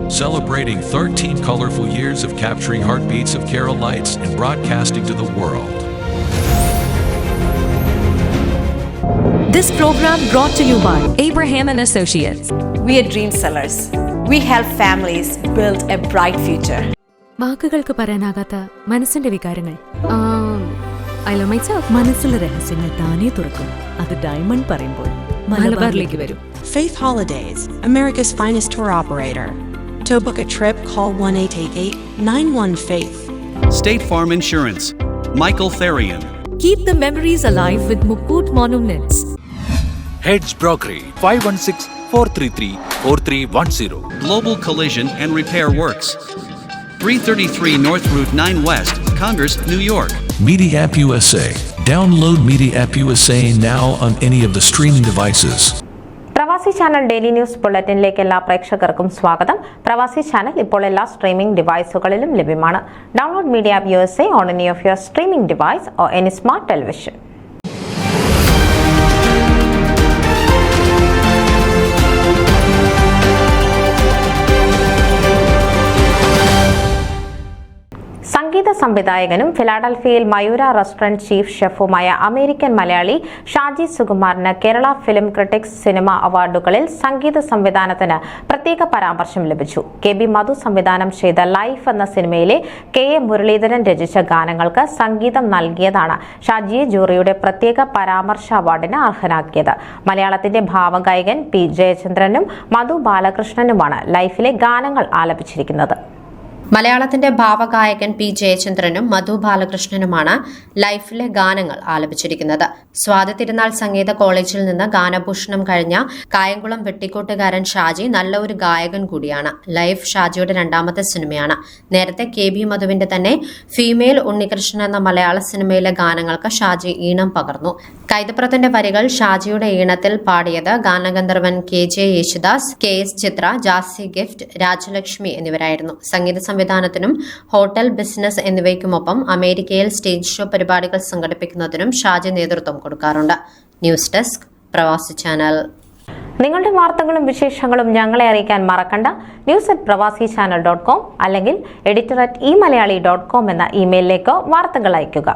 celebrating 13 colorful years of capturing heartbeats of Kerala lights and broadcasting to the world. This program brought to you by Abraham and Associates. We are dream sellers. We help families build a bright future. വാക്കുകൾക്ക് പറയാനാകാത്ത മനസ്സിന്റെ വികാരങ്ങൾ. I love myself. മനസ്സിലെ രഹസ്യങ്ങൾ താനേ തുറക്കും. അത് diamond പറയുമ്പോൾ മലബാറിലേക്ക് വരും. Faith Holidays, America's finest tour operator. To book a trip, call 1-888-91-FAITH. State Farm Insurance, Michael Therian. Keep the memories alive with Mukut Monuments. Heads Brokery 516-433-4310. Global Collision and Repair Works, 333 North Route 9 West, Congress, New York. Media App USA. Download Media App USA now on any of the streaming devices. പ്രവാസി channel daily news ബുള്ളറ്റിനിലേക്ക് എല്ലാ പ്രേക്ഷകർക്കും സ്വാഗതം. പ്രവാസി channel ഇപ്പോൾ എല്ലാ streaming ഡിവൈസുകളിലും ലഭ്യമാണ്. Download media app USA on any of your streaming device or any smart television. സംഗീത സംവിധായകനും ഫിലാഡൽഫിയയിൽ മയൂര റെസ്റ്റോറന്റ് ചീഫ് ഷെഫുമായ അമേരിക്കൻ മലയാളി ഷാജി സുകുമാറിന് കേരള ഫിലിം ക്രിട്ടിക്സ് സിനിമ അവാർഡുകളിൽ സംഗീത സംവിധാനത്തിന് പ്രത്യേക പരാമർശം ലഭിച്ചു. KB മധു സംവിധാനം ചെയ്ത ലൈഫ് എന്ന സിനിമയിലെ KA മുരളീധരൻ രചിച്ച ഗാനങ്ങൾക്ക് സംഗീതം നൽകിയതാണ് ഷാജിയെ ജൂറിയുടെ പ്രത്യേക പരാമർശ അവാർഡിന് അർഹനാക്കിയത്. മലയാളത്തിന്റെ ഭാവഗായകൻ P ജയചന്ദ്രനും മധു ബാലകൃഷ്ണനുമാണ് ലൈഫിലെ ഗാനങ്ങൾ ആലപിച്ചിരിക്കുന്നത്. മലയാളത്തിന്റെ ഭാവഗായകൻ P ജയചന്ദ്രനും മധു ബാലകൃഷ്ണനുമാണ് ലൈഫിലെ ഗാനങ്ങൾ ആലപിച്ചിരിക്കുന്നത്. സ്വാതി തിരുനാൾ സംഗീത കോളേജിൽ നിന്ന് ഗാനഭൂഷണം കഴിഞ്ഞ കായംകുളം വെട്ടിക്കോട്ടുകാരൻ ഷാജി നല്ല ഒരു ഗായകൻ കൂടിയാണ്. ലൈഫ് ഷാജിയുടെ രണ്ടാമത്തെ സിനിമയാണ്. നേരത്തെ KB മധുവിന്റെ തന്നെ ഫീമെയിൽ ഉണ്ണികൃഷ്ണൻ എന്ന മലയാള സിനിമയിലെ ഗാനങ്ങൾക്ക് ഷാജി ഈണം പകർന്നു. കൈതപ്രത്തിന്റെ വരികൾ ഷാജിയുടെ ഈണത്തിൽ പാടിയത് ഗാനഗന്ധർവൻ KJ യേശുദാസ്, KS ചിത്ര, ജാസി ഗിഫ്റ്റ്, രാജലക്ഷ്മി എന്നിവരായിരുന്നു. സംഗീത സംവിധാനത്തിനും ഹോട്ടൽ ബിസിനസ് എന്നിവയ്ക്കുമൊപ്പം അമേരിക്കയിൽ സ്റ്റേജ് ഷോ പരിപാടികൾ സംഘടിപ്പിക്കുന്നതിനും ഷാജി നേതൃത്വം കൊടുക്കാറുണ്ട്. ന്യൂസ് ഡെസ്ക് പ്രവാസി ചാനൽ. നിങ്ങളുടെ വാർത്തകളും വിശേഷങ്ങളും ഞങ്ങളെ അറിയിക്കാൻ മറക്കണ്ട. news@pravasichannel.com അല്ലെങ്കിൽ editor@eMalayali.com എന്ന ഇമെയിലിലേക്ക് വാർത്തകൾ അയയ്ക്കുക.